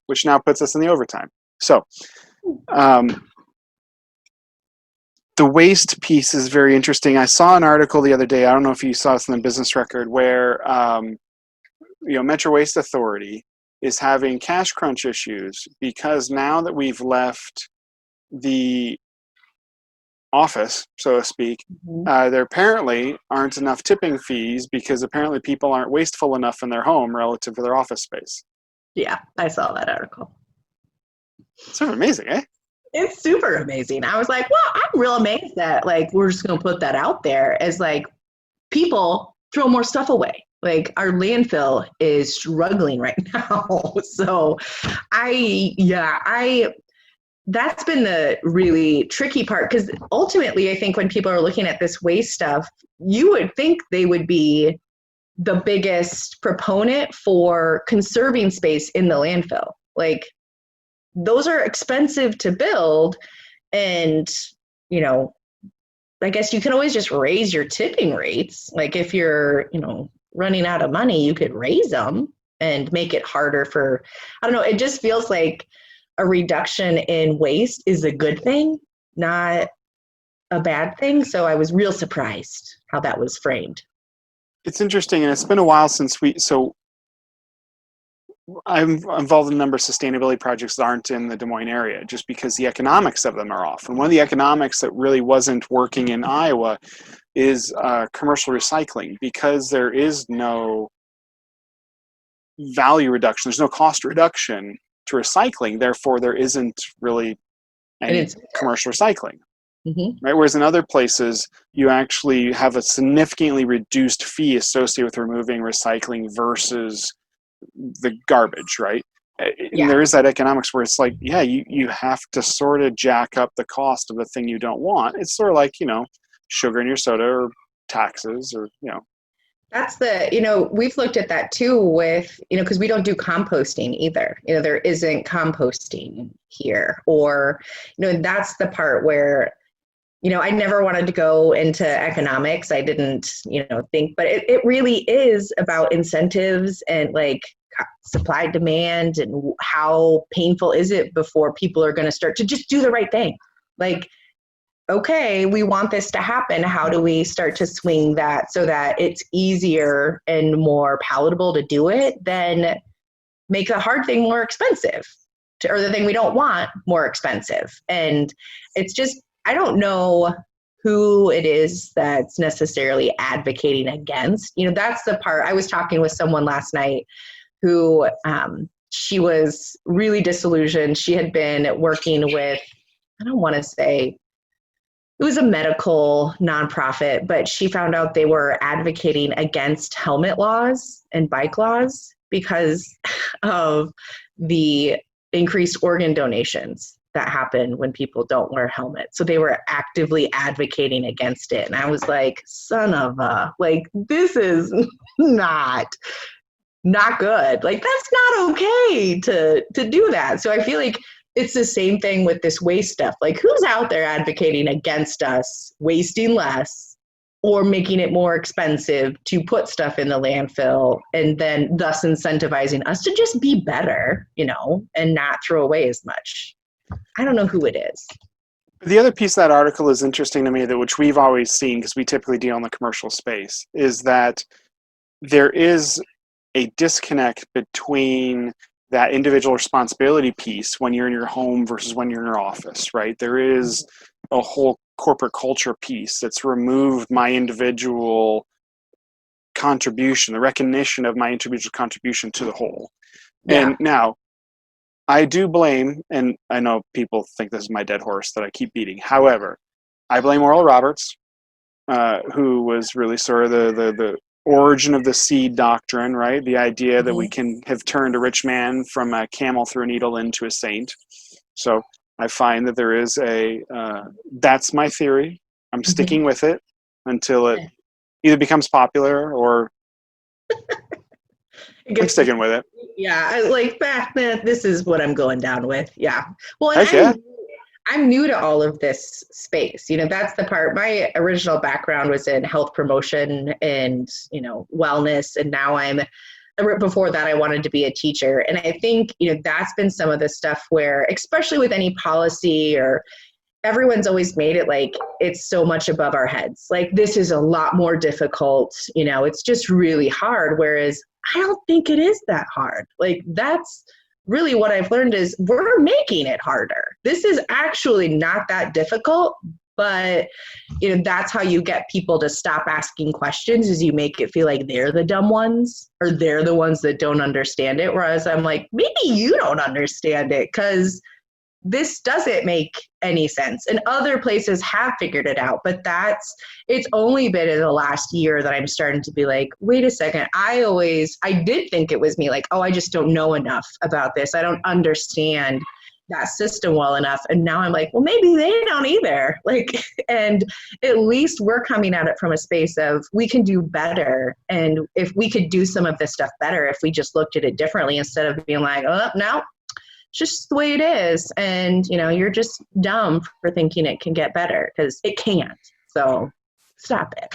which now puts us in the overtime. So the waste piece is very interesting. I saw an article the other day, I don't know if you saw this in the Business Record, where Metro Waste Authority is having cash crunch issues because now that we've left the office, so to speak, there apparently aren't enough tipping fees because apparently people aren't wasteful enough in their home relative to their office space. Yeah, I saw that article. Sort of amazing, eh? It's super amazing. I was like, well, I'm real amazed that like we're just gonna put that out there as like people throw more stuff away. Like our landfill is struggling right now. So that's been the really tricky part, because ultimately I think when people are looking at this waste stuff, you would think they would be the biggest proponent for conserving space in the landfill. Like those are expensive to build, and I guess you can always just raise your tipping rates. Like if you're running out of money, you could raise them and make it harder for, I don't know, it just feels like a reduction in waste is a good thing, not a bad thing. So I was real surprised how that was framed. It's interesting, and it's been a while since I'm involved in a number of sustainability projects that aren't in the Des Moines area, just because the economics of them are off. And one of the economics that really wasn't working in Iowa is commercial recycling, because there is no value reduction, there's no cost reduction to recycling. Therefore, there isn't really any commercial recycling. Right? Whereas in other places, you actually have a significantly reduced fee associated with removing recycling versus the garbage, right? And there is that economics where it's like, you have to sort of jack up the cost of the thing you don't want. It's sort of like, sugar in your soda or taxes or, That's we've looked at that too with, because we don't do composting either. There isn't composting here, or, that's the part where, I never wanted to go into economics. I didn't, think, but it really is about incentives and like supply demand, and how painful is it before people are going to start to just do the right thing. Like, okay, we want this to happen. How do we start to swing that so that it's easier and more palatable to do it than make a hard thing more expensive, or the thing we don't want more expensive? And it's just, I don't know who it is that's necessarily advocating against. That's the part. I was talking with someone last night who she was really disillusioned. She had been working with, I don't want to say, it was a medical nonprofit, but she found out they were advocating against helmet laws and bike laws because of the increased organ donations that happen when people don't wear helmets. So they were actively advocating against it. And I was like, son of a, like, this is not good. Like, that's not okay to do that. So I feel like it's the same thing with this waste stuff. Like, who's out there advocating against us wasting less or making it more expensive to put stuff in the landfill, and then thus incentivizing us to just be better, and not throw away as much? I don't know who it is. The other piece of that article is interesting to me, that which we've always seen, because we typically deal in the commercial space, is that there is a disconnect between that individual responsibility piece when you're in your home versus when you're in your office, right? There is a whole corporate culture piece that's removed my individual contribution, the recognition of my individual contribution to the whole. Yeah. And now, I do blame, and I know people think this is my dead horse that I keep beating. However, I blame Oral Roberts, who was really sort of the origin of the seed doctrine, right? The idea that we can have turned a rich man from a camel through a needle into a saint. So I find that there is that's my theory. I'm sticking with it until it either becomes popular or I'm sticking with it. Yeah, I like this is what I'm going down with. Yeah. Well, and I'm new to all of this space. That's the part. My original background was in health promotion and, wellness. And now I'm before that, I wanted to be a teacher. And I think, that's been some of the stuff where, especially with any policy, or everyone's always made it like it's so much above our heads. Like, this is a lot more difficult, it's just really hard. Whereas I don't think it is that hard. Like, that's really what I've learned is we're making it harder. This is actually not that difficult. But, that's how you get people to stop asking questions, is you make it feel like they're the dumb ones, or they're the ones that don't understand it. Whereas I'm like, maybe you don't understand it, because this doesn't make any sense. And other places have figured it out, but it's only been in the last year that I'm starting to be like, wait a second. I did think it was me, like, oh, I just don't know enough about this. I don't understand that system well enough. And now I'm like, well, maybe they don't either. Like, and at least we're coming at it from a space of we can do better. And if we could do some of this stuff better, if we just looked at it differently, instead of being like, oh, no, it's just the way it is. And, you're just dumb for thinking it can get better, because it can't. So stop it.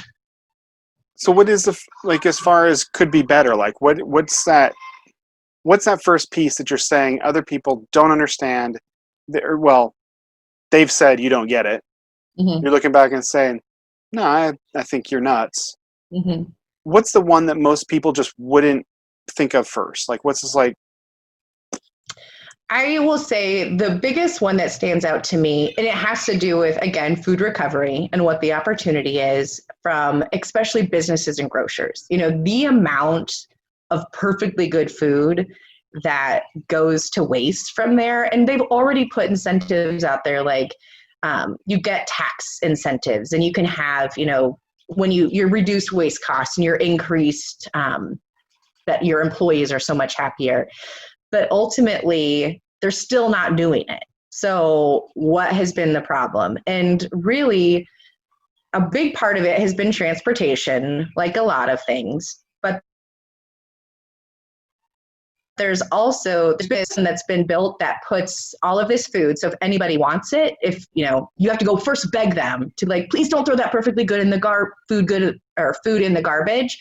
So what is as far as could be better, like what's that first piece that you're saying other people don't understand? Well, they've said you don't get it. Mm-hmm. You're looking back and saying, no, I think you're nuts. Mm-hmm. What's the one that most people just wouldn't think of first? Like, what's this like? I will say the biggest one that stands out to me, and it has to do with, again, food recovery and what the opportunity is from especially businesses and grocers. The amount of perfectly good food that goes to waste from there. And they've already put incentives out there, like you get tax incentives, and you can have, when your reduced waste costs and your increased, that your employees are so much happier. But ultimately, they're still not doing it. So what has been the problem? And really, a big part of it has been transportation, like a lot of things. But there's also the system that's been built that puts all of this food. So if anybody wants it, if you have to go first beg them to, like, please don't throw that perfectly good in the food in the garbage.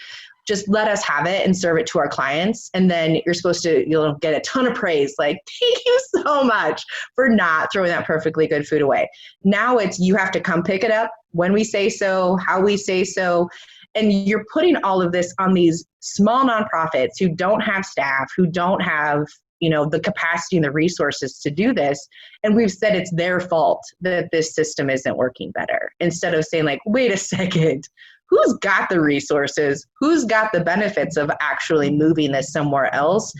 Just let us have it and serve it to our clients. And then you're supposed to, get a ton of praise. Like, thank you so much for not throwing that perfectly good food away. Now it's, you have to come pick it up when we say so, how we say so. And you're putting all of this on these small nonprofits who don't have staff, who don't have, the capacity and the resources to do this. And we've said it's their fault that this system isn't working better, instead of saying, like, wait a second, who's got the resources? Who's got the benefits of actually moving this somewhere else?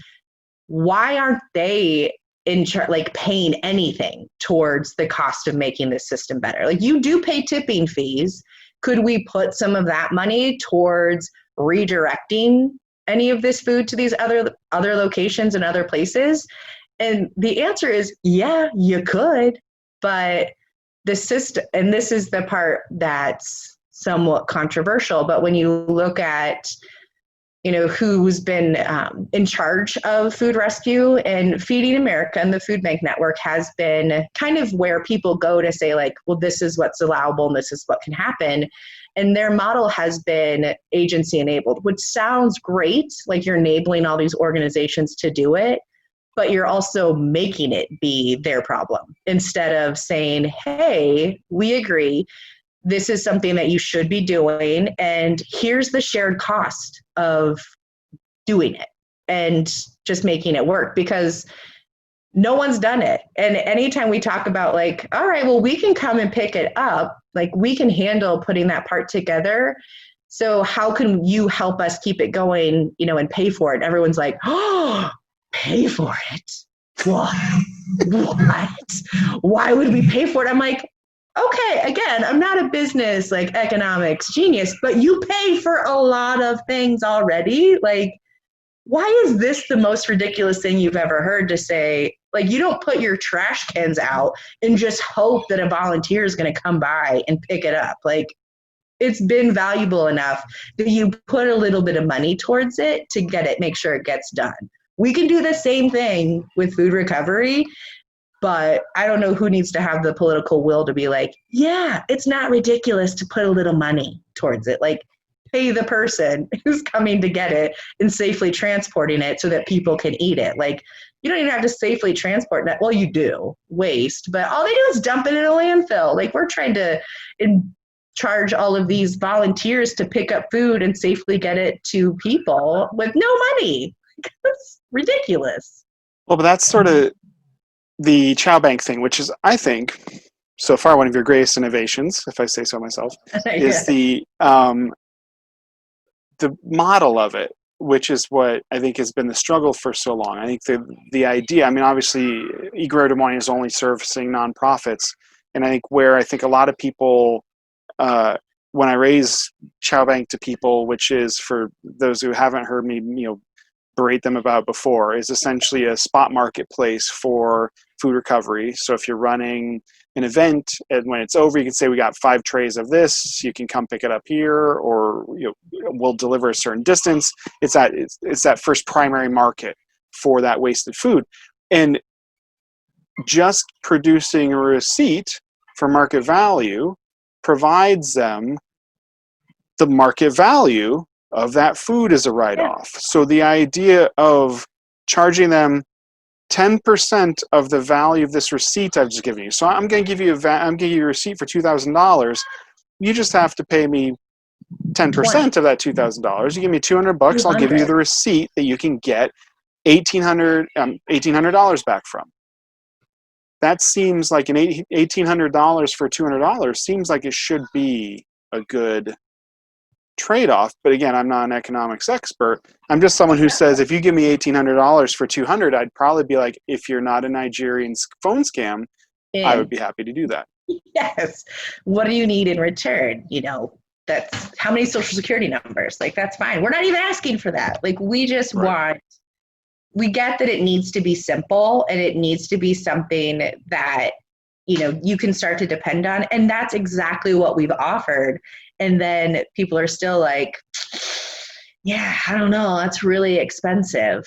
Why aren't they paying anything towards the cost of making this system better? Like, you do pay tipping fees. Could we put some of that money towards redirecting any of this food to these other locations and other places? And the answer is, yeah, you could. But the system, and this is the part that's somewhat controversial, but when you look at, who's been in charge of food rescue, and Feeding America and the Food Bank Network has been kind of where people go to say, like, well, this is what's allowable and this is what can happen. And their model has been agency enabled, which sounds great. Like, you're enabling all these organizations to do it, but you're also making it be their problem, instead of saying, hey, we agree. This is something that you should be doing, and here's the shared cost of doing it, and just making it work, because no one's done it. And anytime we talk about, like, all right, well, we can come and pick it up, like, we can handle putting that part together. So how can you help us keep it going, and pay for it? And everyone's like, oh, pay for it? What? Why would we pay for it? I'm like, okay, again, I'm not a business, economics genius, but you pay for a lot of things already. Like, why is this the most ridiculous thing you've ever heard to say? Like, you don't put your trash cans out and just hope that a volunteer is going to come by and pick it up. Like, it's been valuable enough that you put a little bit of money towards it to make sure it gets done. We can do the same thing with food recovery. But I don't know who needs to have the political will to be like, yeah, it's not ridiculous to put a little money towards it. Like, pay the person who's coming to get it and safely transporting it so that people can eat it. Like, you don't even have to safely transport that. Well, you do waste, but all they do is dump it in a landfill. Like, we're trying to charge all of these volunteers to pick up food and safely get it to people with no money. That's ridiculous. Well, but that's sort of the Chow Bank thing, which is, I think, so far one of your greatest innovations, if I say so myself, is the model of it, which is what I think has been the struggle for so long. I think the idea, I mean, obviously, Igor Des Moines is only servicing nonprofits, and I think where I think a lot of people, when I raise Chow Bank to people, which is, for those who haven't heard me, berate them about before, is essentially a spot marketplace for food recovery. So if you're running an event and when it's over, you can say, we got 5 trays of this, you can come pick it up here, or we'll deliver a certain distance. It's that first primary market for that wasted food. And just producing a receipt for market value provides them the market value of that food as a write-off. Yeah. So the idea of charging them 10% of the value of this receipt I've just given you. So I'm going to give you a receipt for $2,000. You just have to pay me 10% of that $2,000. You give me $200, I'll give you the receipt that you can get $1,800 back from. That seems like $1,800 for $200 seems like it should be a good trade-off. But again, I'm not an economics expert. I'm just someone who says, if you give me $1,800 for $200, I'd probably be like, if you're not a Nigerian phone scam, I would be happy to do that. Yes. What do you need in return? That's how many social security numbers? Like, that's fine. We're not even asking for that. Like, we just we get that it needs to be simple, and it needs to be something that, you can start to depend on. And that's exactly what we've offered. And then people are still like, yeah, I don't know, that's really expensive.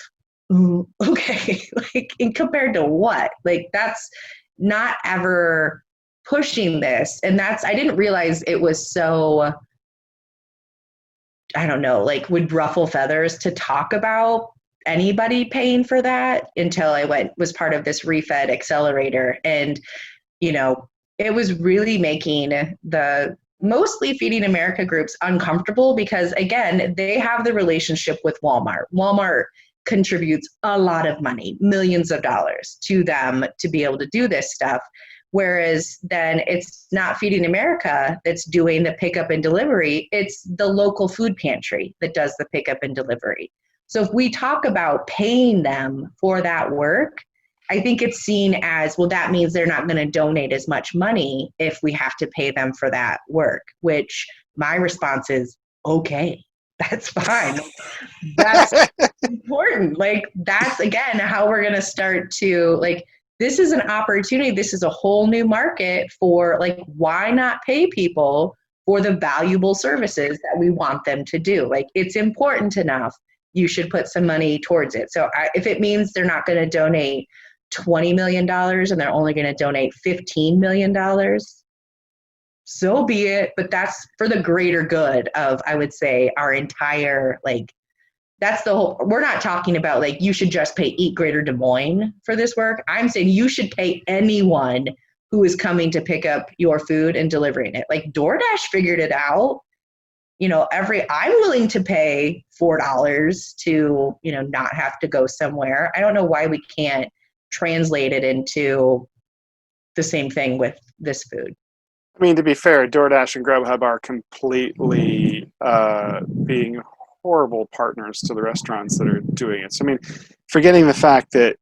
Okay. Like, and compared to what? Like, that's not ever pushing this. And I didn't realize it was so, I don't know, like, would ruffle feathers to talk about anybody paying for that until I was part of this Refed accelerator. And, it was really making the mostly Feeding America groups uncomfortable because, again, they have the relationship with Walmart. Walmart contributes a lot of money, millions of dollars to them to be able to do this stuff. Whereas then it's not Feeding America that's doing the pickup and delivery. It's the local food pantry that does the pickup and delivery. So if we talk about paying them for that work, I think it's seen as, well, that means they're not going to donate as much money if we have to pay them for that work, which my response is, okay, that's fine. That's important. Like, that's, again, how we're going to start to, like, this is an opportunity. This is a whole new market for, like, why not pay people for the valuable services that we want them to do? Like, it's important enough. You should put some money towards it. So if it means they're not going to donate $20 million and they're only going to donate $15 million, so be it. But that's for the greater good of, I would say, our entire, like, that's the whole, we're not talking about, like, you should just pay Eat Greater Des Moines for this work. I'm saying you should pay anyone who is coming to pick up your food and delivering it. Like, DoorDash figured it out. I'm willing to pay $4 to, not have to go somewhere. I don't know why we can't translate it into the same thing with this food. I mean, to be fair, DoorDash and Grubhub are completely being horrible partners to the restaurants that are doing it. So, I mean, forgetting the fact that,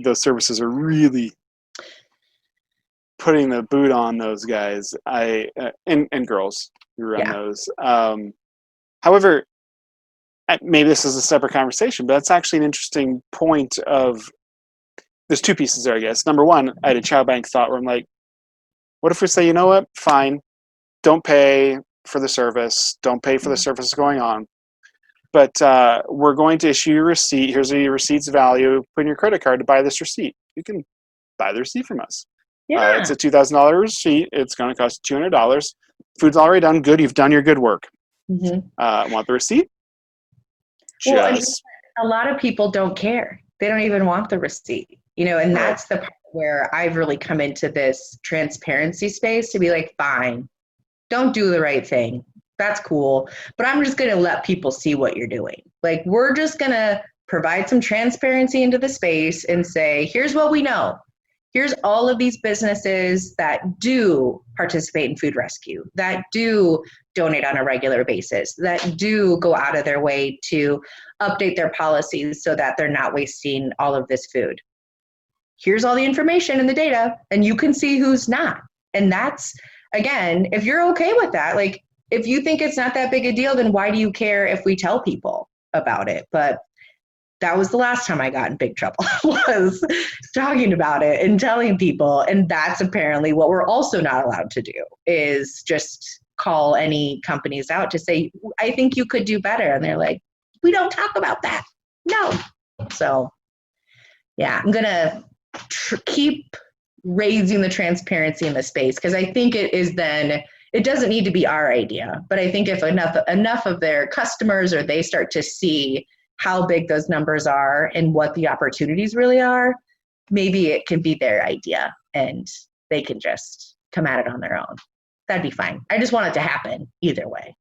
those services are really putting the boot on those guys, and girls who run those. However, maybe this is a separate conversation, but that's actually an interesting point of, there's 2 pieces there, I guess. Number one, I had a Chow Bank thought where I'm like, what if we say, you know what, fine, don't pay for the service, don't pay for the service going on, but we're going to issue you a receipt. Here's your receipt's value. Put in your credit card to buy this receipt. You can buy the receipt from us. Yeah. It's a $2,000 receipt. It's going to cost $200. Food's already done. Good. You've done your good work. Want the receipt? Well, and Just a lot of people don't care. They don't even want the receipt, and right. that's the part where I've really come into this transparency space to be like, fine, don't do the right thing. That's cool. But I'm just going to let people see what you're doing. Like, we're just going to provide some transparency into the space and say, here's what we know. Here's all of these businesses that do participate in food rescue, that do donate on a regular basis, that do go out of their way to update their policies so that they're not wasting all of this food. Here's all the information and the data, and you can see who's not. And that's, again, if you're okay with that, like, if you think it's not that big a deal, then why do you care if we tell people about it? But that was the last time I got in big trouble, was talking about it and telling people. And that's apparently what we're also not allowed to do, is just call any companies out to say, I think you could do better. And they're like, we don't talk about that. No. So yeah, I'm going to keep raising the transparency in the space, because I think it is then, it doesn't need to be our idea, but I think if enough of their customers, or they start to see how big those numbers are and what the opportunities really are, maybe it can be their idea and they can just come at it on their own. That'd be fine. I just want it to happen either way.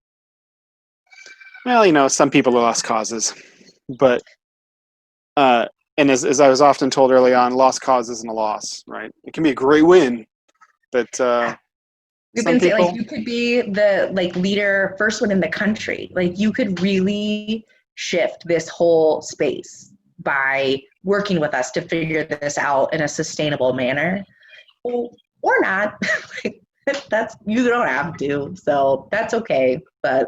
Well, some people are lost causes, but and as I was often told early on, lost cause isn't a loss, right? It can be a great win, but you can say, like, you could be the leader, first one in the country. Like, you could really shift this whole space by working with us to figure this out in a sustainable manner, or not. That's, you don't have to, so that's okay. But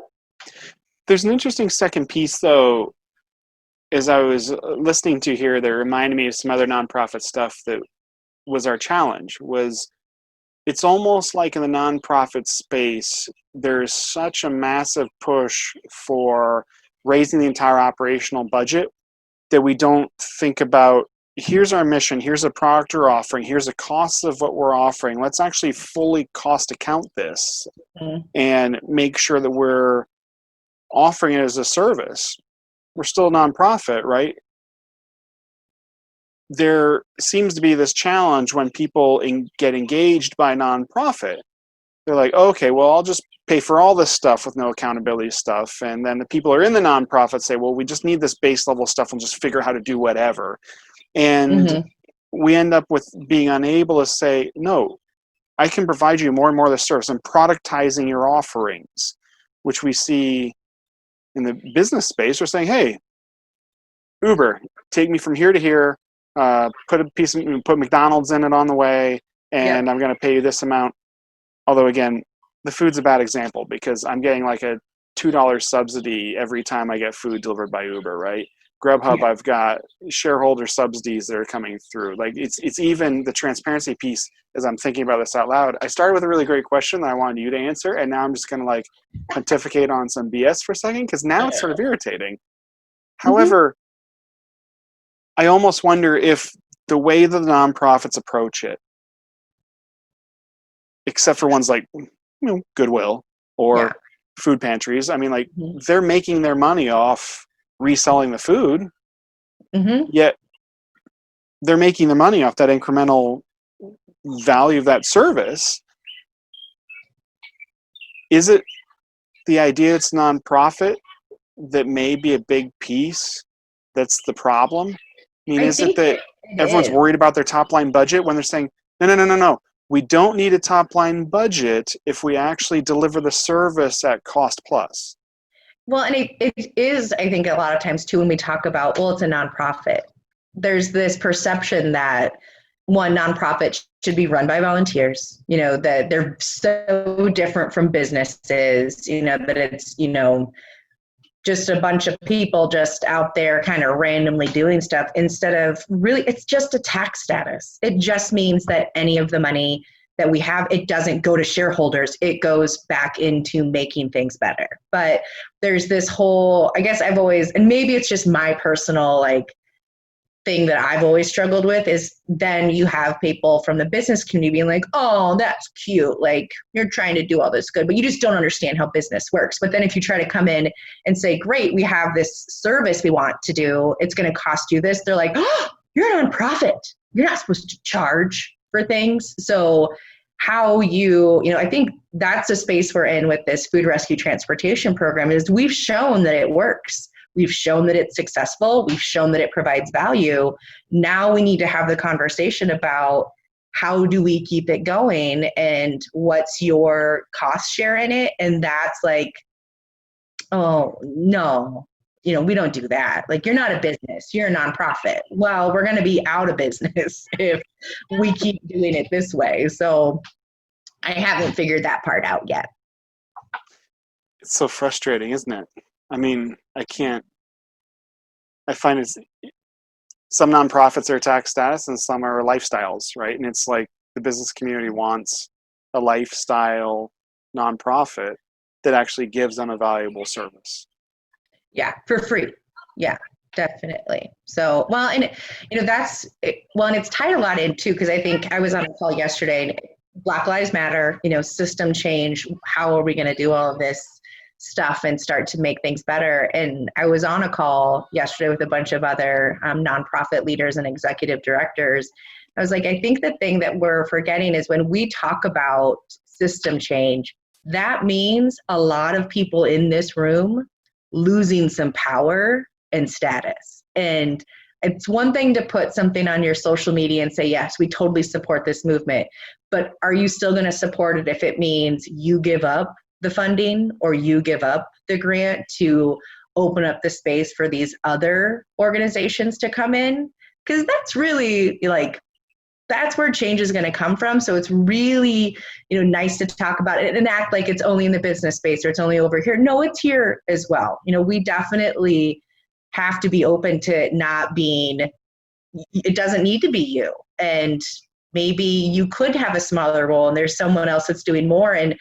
there's an interesting second piece, though, as I was listening to here, that reminded me of some other nonprofit stuff that was our challenge. Was it's almost like in the nonprofit space, there's such a massive push for raising the entire operational budget that we don't think about, here's our mission, here's a product we're offering, here's the cost of what we're offering. Let's actually fully cost account this and make sure that we're offering it as a service. We're still a nonprofit, right? There seems to be this challenge when people get engaged by nonprofit. They're like, okay, well, I'll just pay for all this stuff with no accountability stuff. And then the people who are in the nonprofit say, well, we just need this base level stuff and just figure out how to do whatever. And we end up with being unable to say, no, I can provide you more and more of the service, and productizing your offerings, which we see in the business space. We're saying, hey, Uber, take me from here to here, put McDonald's in it on the way, and I'm going to pay you this amount. Although, again, the food's a bad example, because I'm getting like a $2 subsidy every time I get food delivered by Uber, right? Grubhub, I've got shareholder subsidies that are coming through. Like, it's even the transparency piece. As I'm thinking about this out loud, I started with a really great question that I wanted you to answer, and now I'm just going to pontificate on some BS for a second, because now it's sort of irritating. However, I almost wonder if the way the nonprofits approach it, except for ones like Goodwill or food pantries, I mean, they're making their money off reselling the food, yet they're making their money off that incremental value of that service. Is it the idea it's nonprofit that may be a big piece that's the problem? I mean, is it that everyone's worried about their top line budget when they're saying, no, we don't need a top line budget if we actually deliver the service at cost plus? Well, and it is, I think, a lot of times too, when we talk about, well, it's a nonprofit, there's this perception that one, nonprofit should be run by volunteers, that they're so different from businesses, that it's, just a bunch of people just out there kind of randomly doing stuff, instead of really, it's just a tax status. It just means that any of the money that we have, it doesn't go to shareholders. It goes back into making things better. But there's this whole, I guess I've always, and maybe it's just my personal thing that I've always struggled with is then you have people from the business community being like, oh, that's cute. Like, you're trying to do all this good, but you just don't understand how business works. But then if you try to come in and say, great, we have this service we want to do, it's going to cost you this. They're like, oh, you're a nonprofit. You're not supposed to charge for things. So how I think that's a space we're in with this food rescue transportation program is we've shown that it works. We've shown that it's successful. We've shown that it provides value. Now we need to have the conversation about how do we keep it going and what's your cost share in it? And that's like, oh, no, we don't do that. Like, you're not a business, you're a nonprofit. Well, we're going to be out of business if we keep doing it this way. So I haven't figured that part out yet. It's so frustrating, isn't it? I mean, I find some nonprofits are tax status and some are lifestyles, right? And it's like the business community wants a lifestyle nonprofit that actually gives them a valuable service. Yeah, for free. Yeah, definitely. So, well, and and it's tied a lot in too, because I think I was on a call yesterday and Black Lives Matter, system change. How are we going to do all of this stuff and start to make things better? And I was on a call yesterday with a bunch of other nonprofit leaders and executive directors. I was like, I think the thing that we're forgetting is when we talk about system change, that means a lot of people in this room losing some power and status. And it's one thing to put something on your social media and say, yes, we totally support this movement, but are you still going to support it if it means you give up the funding or you give up the grant to open up the space for these other organizations to come in? Because that's really that's where change is going to come from. So it's really, nice to talk about it and act like it's only in the business space or it's only over here. No, it's here as well. We definitely have to be open to not being, it doesn't need to be you. And maybe you could have a smaller role and there's someone else that's doing more. And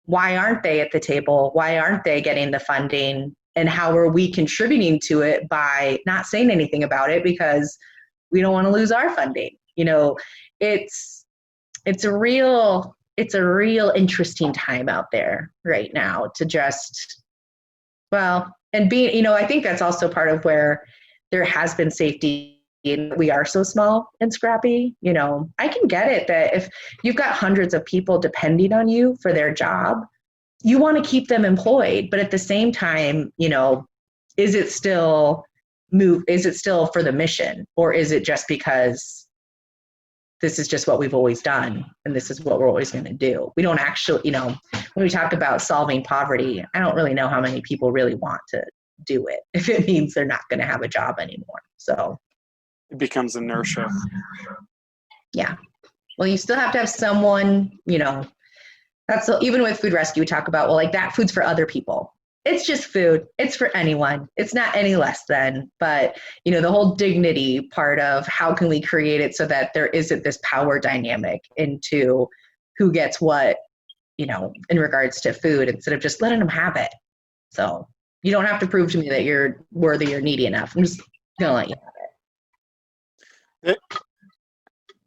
why aren't they at the table? Why aren't they getting the funding? And how are we contributing to it by not saying anything about it because we don't want to lose our funding? It's a real interesting time out there right now to just, and being, I think that's also part of where there has been safety. We are so small and scrappy. I can get it that if you've got hundreds of people depending on you for their job, you want to keep them employed. But at the same time, is it still for the mission, or is it just because this is just what we've always done and this is what we're always going to do? We don't actually, when we talk about solving poverty, I don't really know how many people really want to do it if it means they're not going to have a job anymore. So it becomes inertia. Yeah. Well, you still have to have someone, that's even with food rescue, we talk about, that food's for other people. It's just food. It's for anyone. It's not any less than, but the whole dignity part of how can we create it so that there isn't this power dynamic into who gets what, in regards to food, instead of just letting them have it. So you don't have to prove to me that you're worthy or needy enough. I'm just going to let you have it.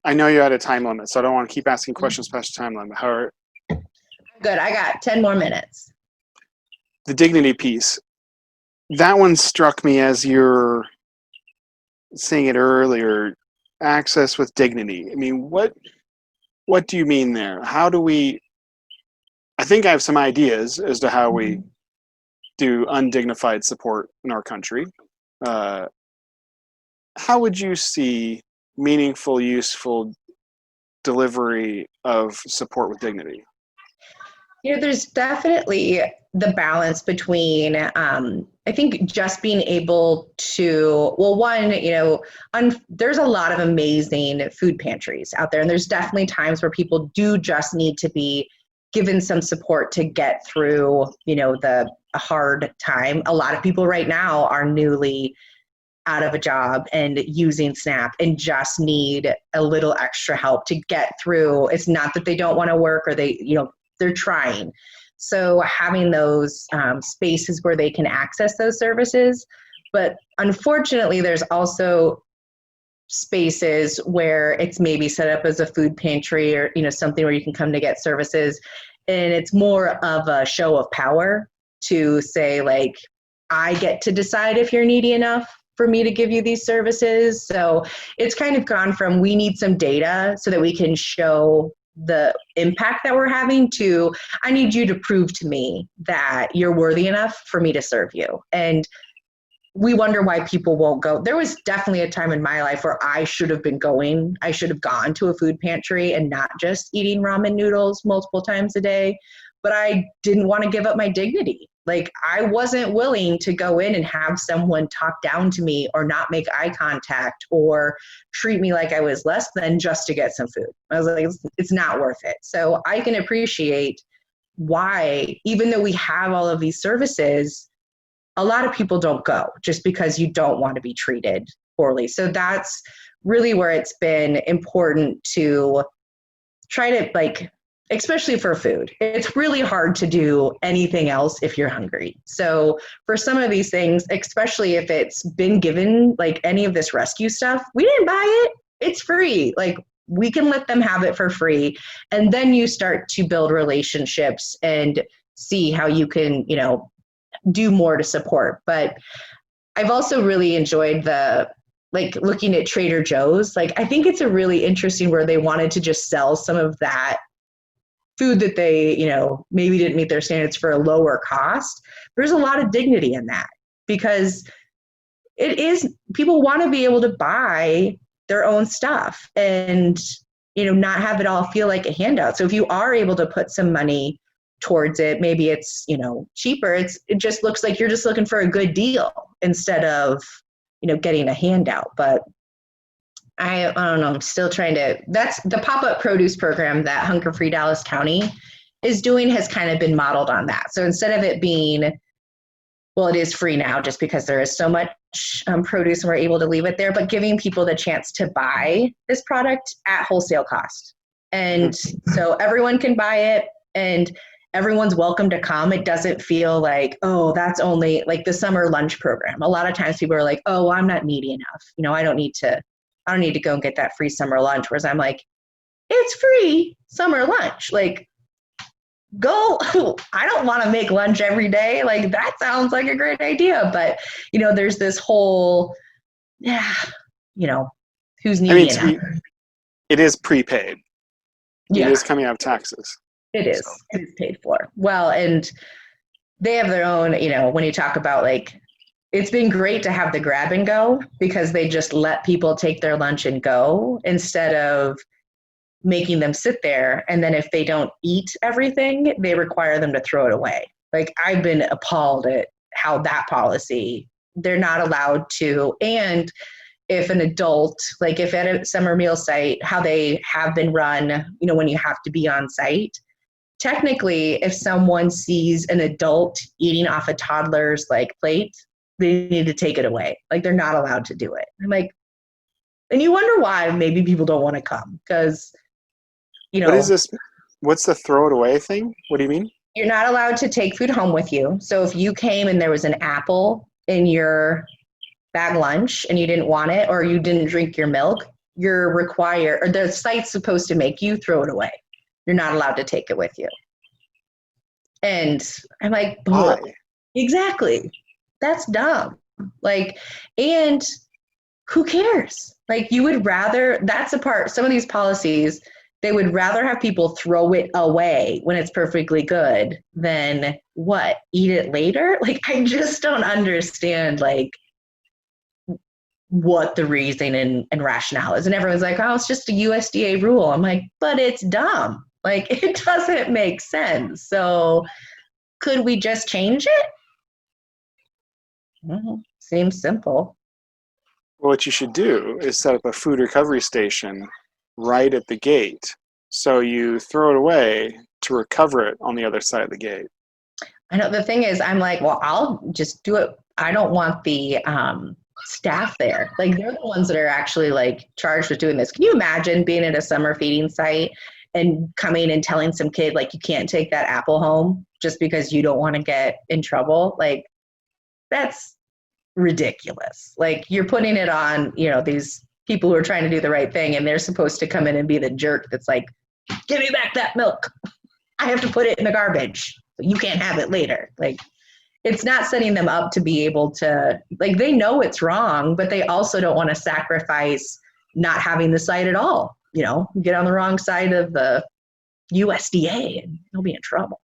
I know you're at a time limit, so I don't want to keep asking questions past your time limit. Good. I got 10 more minutes. The dignity piece, that one struck me as you're saying it earlier, access with dignity. I mean, what do you mean there? How do we, I think I have some ideas as to how we do undignified support in our country. How would you see meaningful, useful delivery of support with dignity? There's definitely the balance between, I think, just being able to, there's a lot of amazing food pantries out there. And there's definitely times where people do just need to be given some support to get through, the hard time. A lot of people right now are newly out of a job and using SNAP and just need a little extra help to get through. It's not that they don't want to work or they're trying. So having those spaces where they can access those services. But unfortunately, there's also spaces where it's maybe set up as a food pantry or, something where you can come to get services. And it's more of a show of power to say, like, I get to decide if you're needy enough for me to give you these services. So it's kind of gone from, we need some data so that we can show the impact that we're having, to, I need you to prove to me that you're worthy enough for me to serve you. And we wonder why people won't go. There was definitely a time in my life where I should have gone to a food pantry and not just eating ramen noodles multiple times a day, but I didn't want to give up my dignity. Like, I wasn't willing to go in and have someone talk down to me or not make eye contact or treat me like I was less than just to get some food. I was like, it's not worth it. So I can appreciate why, even though we have all of these services, a lot of people don't go just because you don't want to be treated poorly. So that's really where it's been important to try to, like, especially for food, it's really hard to do anything else if you're hungry. So for some of these things, especially if it's been given, like any of this rescue stuff, we didn't buy it, it's free. Like, we can let them have it for free. And then you start to build relationships and see how you can, do more to support. But I've also really enjoyed looking at Trader Joe's. Like, I think it's a really interesting where they wanted to just sell some of that food that they, maybe didn't meet their standards for a lower cost. There's a lot of dignity in that, because people want to be able to buy their own stuff and, not have it all feel like a handout. So if you are able to put some money towards it, maybe it's, cheaper. It just looks like you're just looking for a good deal instead of, getting a handout. But I don't know, I'm still trying to, that's the pop-up produce program that Hunger Free Dallas County is doing, has kind of been modeled on that. So instead of it being, well, it is free now just because there is so much produce and we're able to leave it there, but giving people the chance to buy this product at wholesale cost. And so everyone can buy it and everyone's welcome to come. It doesn't feel like, oh, that's only like the summer lunch program. A lot of times people are like, oh, well, I'm not needy enough. I don't need to go and get that free summer lunch. Whereas I'm like, it's free summer lunch. Like, go. I don't want to make lunch every day. Like, that sounds like a great idea. But, there's this whole, who's needy enough. It is prepaid. Yeah. It is coming out of taxes. It is. So. It is paid for. Well, and they have their own, when you talk about, like, it's been great to have the grab and go, because they just let people take their lunch and go instead of making them sit there. And then if they don't eat everything, they require them to throw it away. Like, I've been appalled at how that policy, they're not allowed to. And if an adult, like if at a summer meal site, how they have been run, when you have to be on site, technically, if someone sees an adult eating off a toddler's plate, they need to take it away. Like, they're not allowed to do it. I'm like, and you wonder why maybe people don't want to come, because, What is this? What's the throw it away thing? What do you mean? You're not allowed to take food home with you. So if you came and there was an apple in your bag lunch and you didn't want it, or you didn't drink your milk, you're required, or the site's supposed to make you throw it away. You're not allowed to take it with you. And I'm like, why? Exactly. That's dumb. Like, and who cares? Like, you would rather, that's a part, some of these policies, they would rather have people throw it away when it's perfectly good than what? Eat it later? Like, I just don't understand, like, what the reason and rationale is. And everyone's like, oh, it's just a USDA rule. I'm like, but it's dumb. Like, it doesn't make sense. So could we just change it? Seems simple. Well, what you should do is set up a food recovery station right at the gate. So you throw it away to recover it on the other side of the gate. I know. The thing is, I'm like, well, I'll just do it. I don't want the staff there. Like, they're the ones that are actually charged with doing this. Can you imagine being at a summer feeding site and coming and telling some kid, like, you can't take that apple home just because you don't want to get in trouble? Like, that's ridiculous. Like, you're putting it on, these people who are trying to do the right thing, and they're supposed to come in and be the jerk that's like, give me back that milk. I have to put it in the garbage. You can't have it later. Like, it's not setting them up to be able to, like, they know it's wrong, but they also don't want to sacrifice not having the site at all. You know, get on the wrong side of the USDA and you'll be in trouble.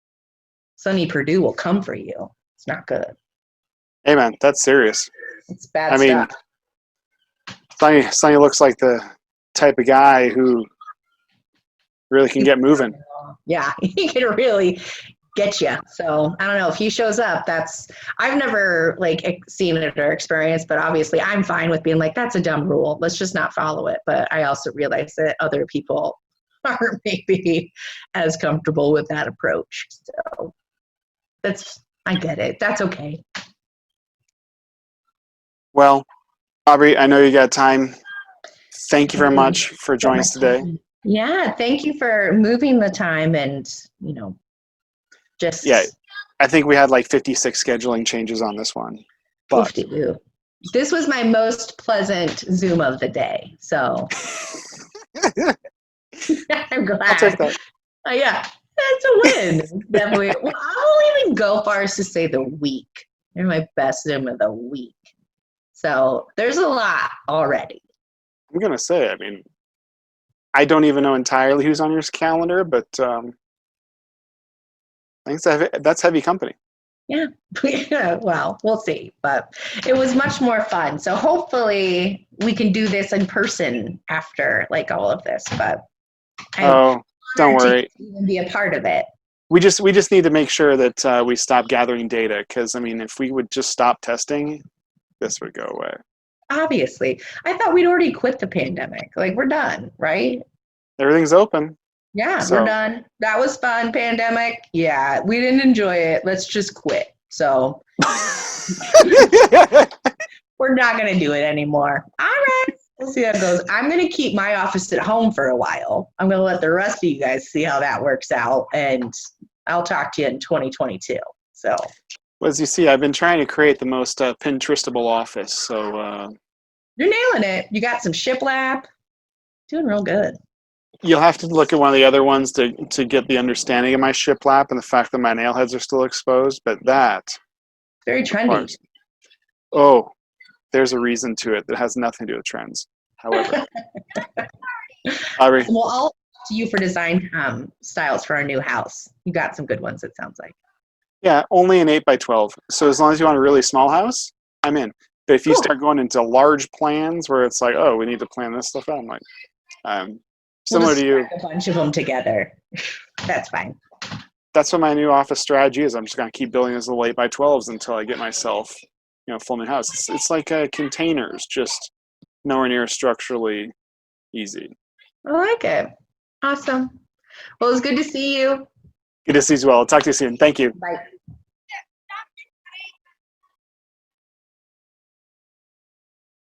Sonny Perdue will come for you. It's not good. Hey, man, that's serious. It's bad I mean, stuff. Sonny looks like the type of guy who really can get moving. Yeah, he can really get you. So I don't know if he shows up. I've never like seen it or experienced, but obviously I'm fine with being like, that's a dumb rule. Let's just not follow it. But I also realize that other people aren't maybe as comfortable with that approach. So I get it. That's okay. Well, Aubrey, I know you got time. Thank you very much for joining us today. Yeah, thank you for moving the time and, you know, just... Yeah, I think we had like 56 scheduling changes on this one. But this was my most pleasant Zoom of the day, so I'm glad. I'll take that. Yeah, that's a win. Definitely. Well, I won't even go far as to say the week. They're my best Zoom of the week. So there's a lot already. I'm going to say, I mean, I don't even know entirely who's on your calendar, but I think that's heavy company. Yeah. Well, we'll see. But it was much more fun. So hopefully we can do this in person after like all of this. But don't worry. Even be a part of it. We just need to make sure that we stop gathering data, because I mean, if we would just stop testing, this would go away. Obviously. I thought we'd already quit the pandemic. Like, we're done, right? Everything's open. Yeah, we're done. That was fun, pandemic. Yeah, we didn't enjoy it. Let's just quit. So we're not going to do it anymore. All right. We'll see how it goes. I'm going to keep my office at home for a while. I'm going to let the rest of you guys see how that works out. And I'll talk to you in 2022. So... Well, as you see, I've been trying to create the most Pinterestable office. So you're nailing it. You got some shiplap. Doing real good. You'll have to look at one of the other ones to get the understanding of my shiplap and the fact that my nail heads are still exposed. But that very trendy. Oh, there's a reason to it that has nothing to do with trends. However, Aubrey. Well, I'll to you for design styles for our new house. You got some good ones. It sounds like. Yeah, only an 8x12. So as long as you want a really small house, I'm in. But if you start going into large plans where it's like, oh, we need to plan this stuff out, I'm like, similar to you. A bunch of them together. That's fine. That's what my new office strategy is. I'm just going to keep building these little 8x12s until I get myself, full new house. It's like containers, just nowhere near structurally easy. I like it. Awesome. Well, it was good to see you. Good to see you as well. I'll talk to you soon. Thank you. Bye.